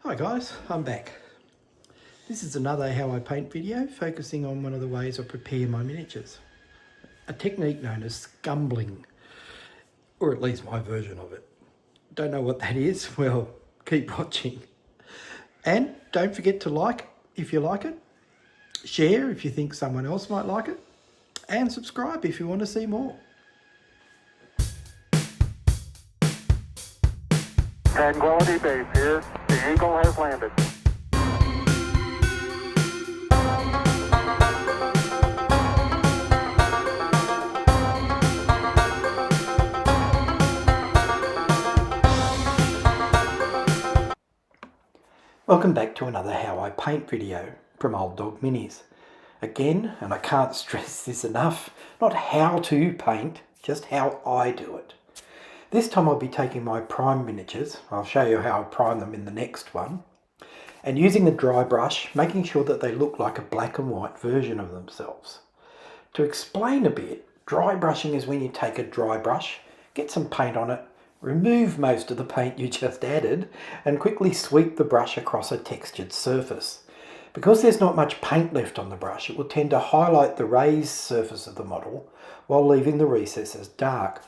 Hi guys, I'm back. This is another how I paint video focusing on one of the ways I prepare my miniatures. A technique known as scumbling, or at least my version of it. Don't know what that is? Well, keep watching. And don't forget to like if you like it, share if you think someone else might like it, and subscribe if you want to see more. 10 quality base here. The Eagle has landed. Welcome back to another How I Paint video from Old Dog Minis. Again, and I can't stress this enough, not how to paint, just how I do it. This time I'll be taking my prime miniatures, I'll show you how I prime them in the next one, and using the dry brush, making sure that they look like a black and white version of themselves. To explain a bit, dry brushing is when you take a dry brush, get some paint on it, remove most of the paint you just added, and quickly sweep the brush across a textured surface. Because there's not much paint left on the brush, it will tend to highlight the raised surface of the model while leaving the recesses dark.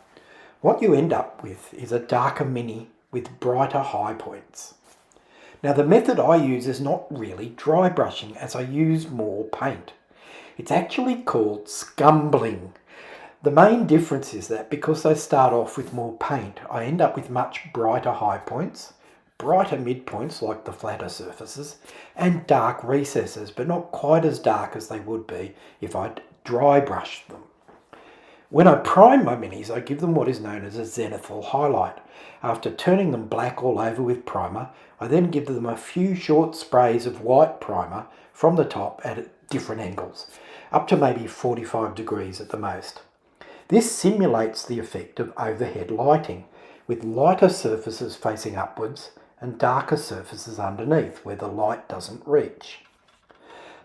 What you end up with is a darker mini with brighter high points. Now the method I use is not really dry brushing, as I use more paint. It's actually called scumbling. The main difference is that because I start off with more paint, I end up with much brighter high points, brighter midpoints like the flatter surfaces, and dark recesses, but not quite as dark as they would be if I'd dry brushed them. When I prime my minis, I give them what is known as a zenithal highlight. After turning them black all over with primer, I then give them a few short sprays of white primer from the top at different angles, up to maybe 45 degrees at the most. This simulates the effect of overhead lighting, with lighter surfaces facing upwards and darker surfaces underneath where the light doesn't reach.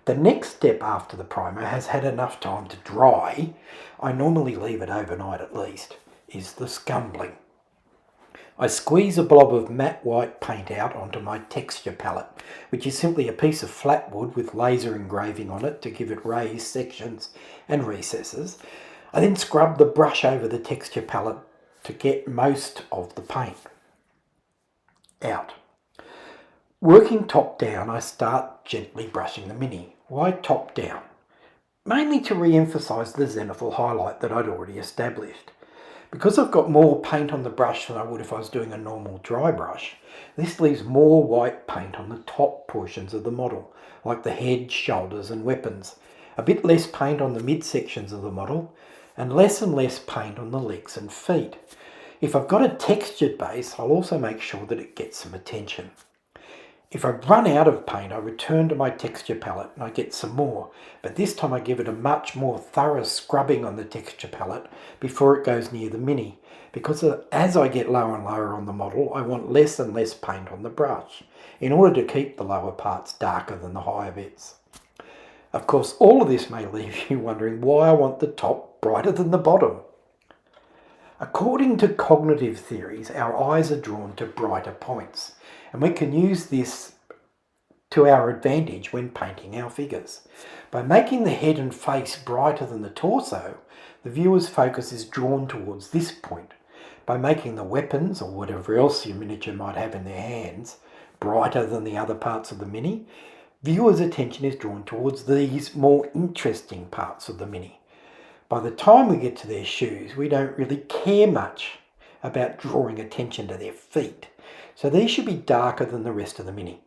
The next step after the primer has had enough time to dry, I normally leave it overnight at least, is the scumbling. I squeeze a blob of matte white paint out onto my texture palette, which is simply a piece of flat wood with laser engraving on it to give it raised sections and recesses. I then scrub the brush over the texture palette to get most of the paint out. Working top down, I start gently brushing the mini. Why top down? Mainly to re-emphasise the zenithal highlight that I'd already established. Because I've got more paint on the brush than I would if I was doing a normal dry brush, this leaves more white paint on the top portions of the model, like the head, shoulders and weapons, a bit less paint on the midsections of the model, and less paint on the legs and feet. If I've got a textured base, I'll also make sure that it gets some attention. If I run out of paint, I return to my texture palette and I get some more, but this time I give it a much more thorough scrubbing on the texture palette before it goes near the mini, because as I get lower and lower on the model, I want less and less paint on the brush, in order to keep the lower parts darker than the higher bits. Of course, all of this may leave you wondering why I want the top brighter than the bottom. According to cognitive theories, our eyes are drawn to brighter points, and we can use this to our advantage when painting our figures. By making the head and face brighter than the torso, the viewer's focus is drawn towards this point. By making the weapons, or whatever else your miniature might have in their hands, brighter than the other parts of the mini, viewers' attention is drawn towards these more interesting parts of the mini. By the time we get to their shoes, we don't really care much about drawing attention to their feet, so these should be darker than the rest of the mini.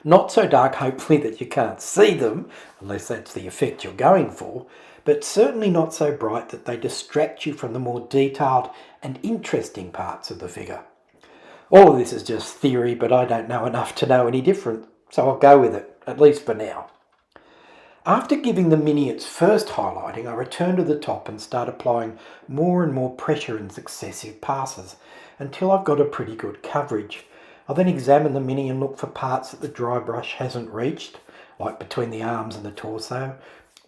Not so dark, hopefully, that you can't see them, unless that's the effect you're going for, but certainly not so bright that they distract you from the more detailed and interesting parts of the figure. All of this is just theory, but I don't know enough to know any different, so I'll go with it, at least for now. After giving the mini its first highlighting, I return to the top and start applying more and more pressure in successive passes until I've got a pretty good coverage. I'll then examine the mini and look for parts that the dry brush hasn't reached, like between the arms and the torso,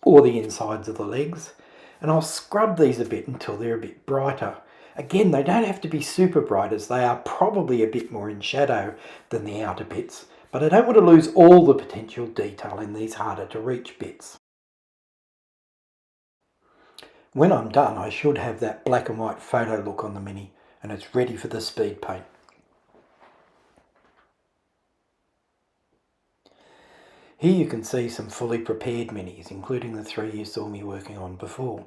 or the insides of the legs, and I'll scrub these a bit until they're a bit brighter. Again, they don't have to be super bright, as they are probably a bit more in shadow than the outer bits, but I don't want to lose all the potential detail in these harder to reach bits. When I'm done, I should have that black and white photo look on the Mini, and it's ready for the speed paint. Here you can see some fully prepared Minis, including the 3 you saw me working on before.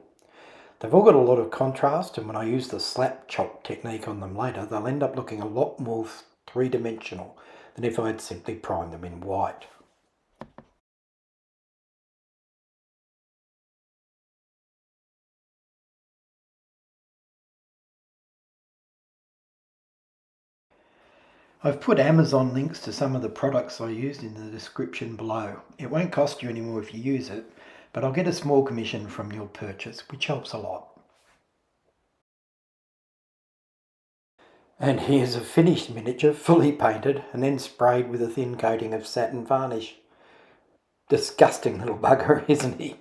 They've all got a lot of contrast, and when I use the slap chop technique on them later, they'll end up looking a lot more three-dimensional than if I had simply primed them in white. I've put Amazon links to some of the products I used in the description below. It won't cost you any more if you use it, but I'll get a small commission from your purchase, which helps a lot. And here's a finished miniature, fully painted and then sprayed with a thin coating of satin varnish. Disgusting little bugger, isn't he?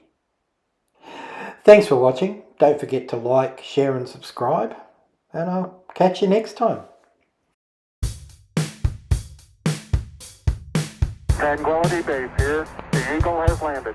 Thanks for watching. Don't forget to like, share and subscribe, and I'll catch you next time. Tranquility Base here. The Eagle has landed.